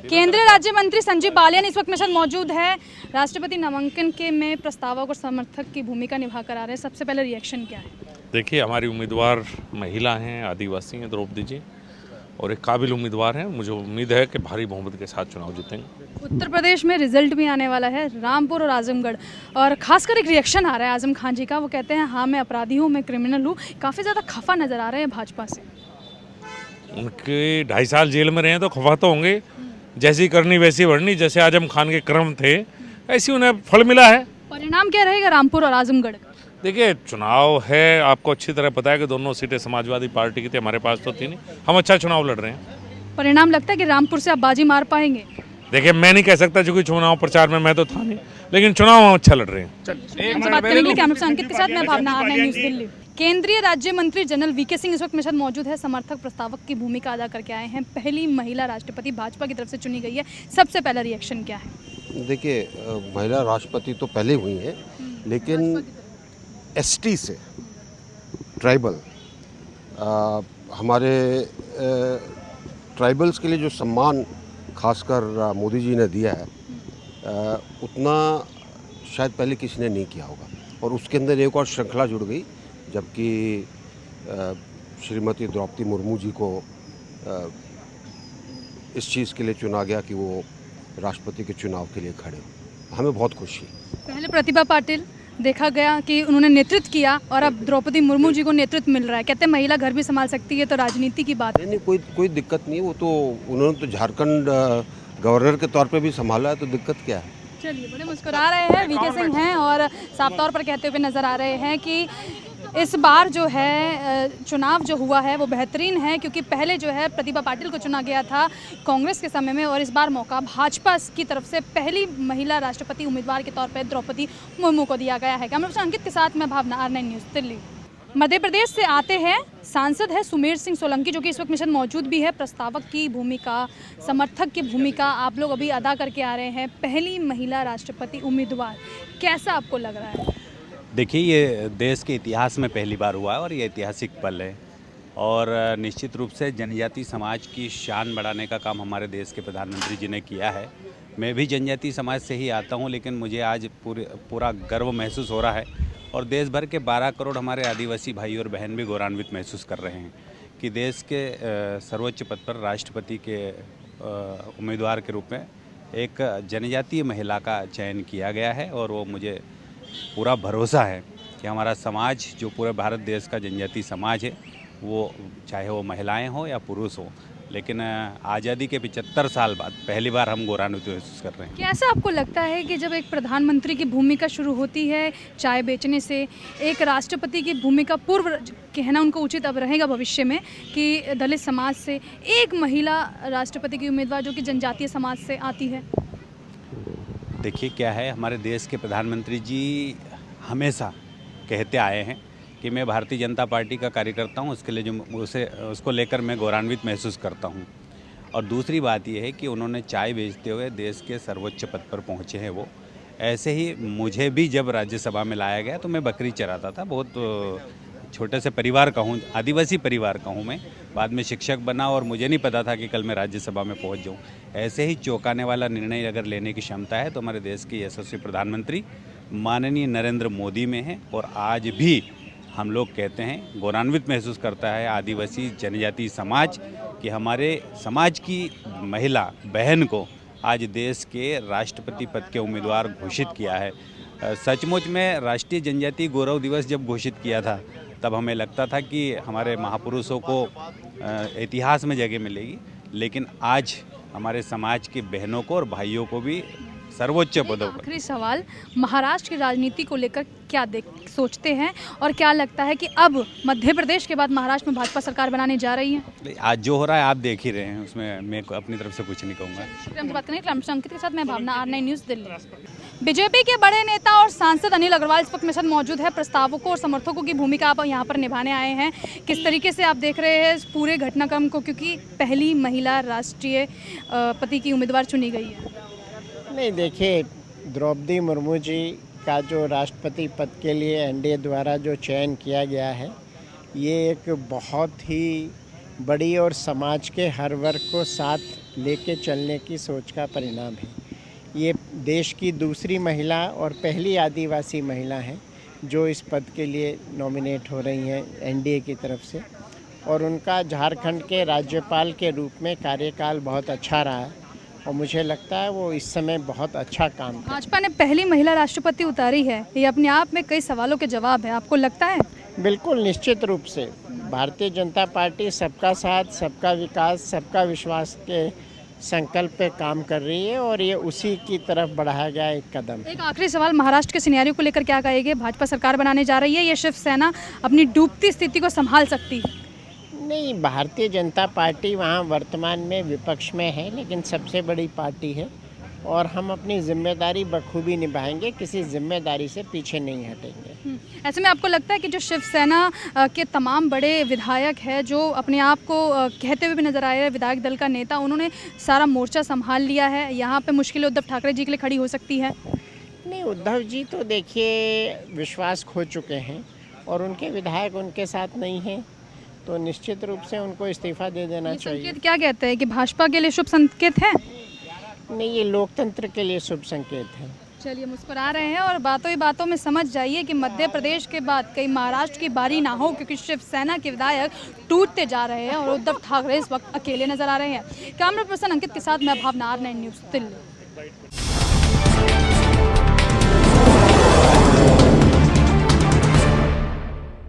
केंद्रीय राज्य मंत्री संजीव बालियान इस वक्त मेरे साथ मौजूद है। राष्ट्रपति नामांकन के में प्रस्तावक और समर्थक की भूमिका निभा कर आ रहे हैं। सबसे पहले रिएक्शन क्या है? देखिए, हमारी उम्मीदवार महिला हैं, आदिवासी हैं द्रौपदी जी, और एक काबिल उम्मीदवार हैं। मुझे उम्मीद है कि भारी बहुमत के साथ चुनाव जीतेंगे। उत्तर प्रदेश में रिजल्ट भी आने वाला है, रामपुर और आजमगढ़, और खासकर एक रिएक्शन आ रहा है आजम खान जी का। वो कहते हैं हाँ मैं अपराधी हूँ, मैं क्रिमिनल हूँ। काफ़ी ज़्यादा खफा नज़र आ रहे हैं भाजपा से। उनके 2.5 साल जेल में रहे हैं तो खफा तो होंगे। जैसी करनी वैसी भरनी, जैसे आजम खान के कर्म थे ऐसी उन्हें फल मिला है। परिणाम क्या रहेगा रामपुर और आजमगढ़ का? देखिए, चुनाव है, आपको अच्छी तरह पता है कि दोनों सीटें समाजवादी पार्टी की थी, हमारे पास तो थी नहीं। हम अच्छा चुनाव लड़ रहे हैं। परिणाम लगता है कि रामपुर से आप बाजी मार पाएंगे? देखिए, मैं नहीं कह सकता क्योंकि चुनाव प्रचार में मैं तो था नहीं, लेकिन चुनाव हम अच्छा लड़ रहे हैं। हमसे बात करने के लिए कैमरा पर्सन अंकित के साथ मैं भावना, R9 न्यूज़ दिल्ली। केंद्रीय राज्य मंत्री जनरल वीके सिंह इस वक्त मेरे साथ मौजूद है। समर्थक प्रस्तावक की भूमिका अदा करके आए हैं। पहली महिला राष्ट्रपति भाजपा की तरफ से चुनी गई है। सबसे पहला रिएक्शन क्या है? देखिए, महिला राष्ट्रपति तो पहले हुई हैं, लेकिन एसटी से ट्राइबल, हमारे ट्राइबल्स के लिए जो सम्मान खासकर मोदी जी ने दिया है, उतना शायद पहले किसी ने नहीं किया होगा। और उसके अंदर एक और श्रृंखला जुड़ गई, जबकि श्रीमती द्रौपदी मुर्मू जी को इस चीज़ के लिए चुना गया कि वो राष्ट्रपति के चुनाव के लिए खड़े। हमें बहुत खुशी। पहले प्रतिभा पाटिल देखा गया कि उन्होंने नेतृत्व किया, और अब द्रौपदी मुर्मू जी को नेतृत्व मिल रहा है। कहते हैं महिला घर भी संभाल सकती है, तो राजनीति की बात नहीं, कोई दिक्कत नहीं है। वो तो उन्होंने तो झारखंड गवर्नर के तौर पे भी संभाला है, तो दिक्कत क्या है? चलिए, बड़े मुस्कुरा रहे हैं वीके सिंह हैं, और साफ तौर पर कहते हुए नजर आ रहे हैं कि इस बार जो है चुनाव जो हुआ है वो बेहतरीन है, क्योंकि पहले जो है प्रतिभा पाटिल को चुना गया था कांग्रेस के समय में, और इस बार मौका भाजपा की तरफ से पहली महिला राष्ट्रपति उम्मीदवार के तौर पर द्रौपदी मुर्मू को दिया गया है। कैमरा पर्सन अंकित के साथ मैं भावना, R9 न्यूज़ दिल्ली। मध्य प्रदेश से आते हैं, सांसद है सुमेर सिंह सोलंकी, जो कि इस वक्त मेरे साथ मौजूद भी है। प्रस्तावक की भूमिका, समर्थक की भूमिका आप लोग अभी अदा करके आ रहे हैं। पहली महिला राष्ट्रपति उम्मीदवार, कैसा आपको लग रहा है? देखिए, ये देश के इतिहास में पहली बार हुआ है और ये ऐतिहासिक पल है, और निश्चित रूप से जनजाति समाज की शान बढ़ाने का काम हमारे देश के प्रधानमंत्री जी ने किया है। मैं भी जनजाति समाज से ही आता हूँ, लेकिन मुझे आज पूरा गर्व महसूस हो रहा है, और देश भर के 12 करोड़ हमारे आदिवासी भाई और बहन भी गौरवान्वित महसूस कर रहे हैं कि देश के सर्वोच्च पद पर राष्ट्रपति के उम्मीदवार के रूप में एक जनजातीय महिला का चयन किया गया है। और वो मुझे पूरा भरोसा है कि हमारा समाज, जो पूरे भारत देश का जनजातीय समाज है, वो चाहे वो महिलाएं हो या पुरुष हो, लेकिन आज़ादी के 75 साल बाद पहली बार हम गौरवान्वित महसूस कर रहे हैं। कैसा आपको लगता है कि जब एक प्रधानमंत्री की भूमिका शुरू होती है चाय बेचने से, एक राष्ट्रपति की भूमिका पूर्व कहना उनको उचित अब रहेगा भविष्य में कि दलित समाज से एक महिला राष्ट्रपति की उम्मीदवार जो कि जनजातीय समाज से आती है? देखिए, क्या है, हमारे देश के प्रधानमंत्री जी हमेशा कहते आए हैं कि मैं भारतीय जनता पार्टी का कार्यकर्ता हूं, उसके लिए जो उसको लेकर मैं गौरवान्वित महसूस करता हूं। और दूसरी बात यह है कि उन्होंने चाय बेचते हुए देश के सर्वोच्च पद पर पहुंचे हैं वो। ऐसे ही मुझे भी जब राज्यसभा में लाया गया तो मैं बकरी चराता था। बहुत छोटे से परिवार का हूँ, आदिवासी परिवार का हूँ मैं। बाद में शिक्षक बना और मुझे नहीं पता था कि कल मैं राज्यसभा में पहुँच जाऊँ। ऐसे ही चौंकाने वाला निर्णय अगर लेने की क्षमता है तो हमारे देश के यशस्वी प्रधानमंत्री माननीय नरेंद्र मोदी में है। और आज भी हम लोग कहते हैं, गौरवान्वित महसूस करता है आदिवासी जनजाति समाज कि हमारे समाज की महिला बहन को आज देश के राष्ट्रपति पद के उम्मीदवार घोषित किया है। सचमुच में राष्ट्रीय जनजाति गौरव दिवस जब घोषित किया था तब हमें लगता था कि हमारे महापुरुषों को इतिहास में जगह मिलेगी, लेकिन आज हमारे समाज की बहनों को और भाइयों को भी सर्वोच्च पदों पर। आखिरी सवाल, महाराष्ट्र की राजनीति को लेकर क्या सोचते हैं, और क्या लगता है कि अब मध्य प्रदेश के बाद महाराष्ट्र में भाजपा सरकार बनाने जा रही है? आज जो हो रहा है आप देख ही रहे हैं, उसमें मैं अपनी तरफ से कुछ नहीं कहूँगा। शुक्रिया हमसे बात करने के लिए। अंकित के साथ मैं भावना, R9 न्यूज़ दिल्ली। बीजेपी के बड़े नेता और सांसद अनिल अग्रवाल इस वक्त मेरे साथ मौजूद है। प्रस्तावकों और समर्थकों की भूमिका आप यहाँ पर निभाने आए हैं। किस तरीके से आप देख रहे हैं इस पूरे घटनाक्रम को, क्योंकि पहली महिला राष्ट्रीय पति की उम्मीदवार चुनी गई है? नहीं, देखिए, द्रौपदी मुर्मू जी का जो राष्ट्रपति पद के लिए एनडीए द्वारा जो चयन किया गया है, ये एक बहुत ही बड़ी और समाज के हर वर्ग को साथ लेके चलने की सोच का परिणाम है। ये देश की दूसरी महिला और पहली आदिवासी महिला हैं जो इस पद के लिए नॉमिनेट हो रही हैं एनडीए की तरफ से, और उनका झारखंड के राज्यपाल के रूप में कार्यकाल बहुत अच्छा रहा है और मुझे लगता है वो इस समय बहुत अच्छा काम कर। भाजपा ने पहली महिला राष्ट्रपति उतारी है, ये अपने आप में कई सवालों के जवाब है, आपको लगता है? बिल्कुल निश्चित रूप से भारतीय जनता पार्टी सबका साथ, सबका विकास, सबका विश्वास के संकल्प पे काम कर रही है और ये उसी की तरफ बढ़ाया गया एक कदम। एक आखिरी सवाल, महाराष्ट्र के सिनेरियो को लेकर क्या कहेंगे? भाजपा सरकार बनाने जा रही है, ये शिवसेना अपनी डूबती स्थिति को संभाल सकती है? नहीं, भारतीय जनता पार्टी वहाँ वर्तमान में विपक्ष में है, लेकिन सबसे बड़ी पार्टी है और हम अपनी जिम्मेदारी बखूबी निभाएंगे, किसी जिम्मेदारी से पीछे नहीं हटेंगे। ऐसे में आपको लगता है कि जो शिवसेना के तमाम बड़े विधायक हैं जो अपने आप को कहते हुए भी नजर आए हैं विधायक दल का नेता, उन्होंने सारा मोर्चा संभाल लिया है, यहाँ पे मुश्किलें उद्धव ठाकरे जी के लिए खड़ी हो सकती है? नहीं, उद्धव जी तो देखिए विश्वास खो चुके हैं और उनके विधायक उनके साथ नहीं हैं, तो निश्चित रूप से उनको इस्तीफा दे देना ये चाहिए। संकेत क्या कहते हैं कि भाजपा के लिए शुभ संकेत है? नहीं, ये लोकतंत्र के लिए शुभ संकेत है। चलिए, मुस्कुरा रहे हैं और बातों ही बातों में समझ जाइए कि मध्य प्रदेश के बाद कहीं महाराष्ट्र की बारी ना हो, क्योंकि शिवसेना के विधायक टूटते जा रहे हैं और उद्धव ठाकरे इस वक्त अकेले नजर आ रहे हैं। कैमरा पर्सन अंकित के साथ मैं भावना, R9 न्यूज़ दिल्ली।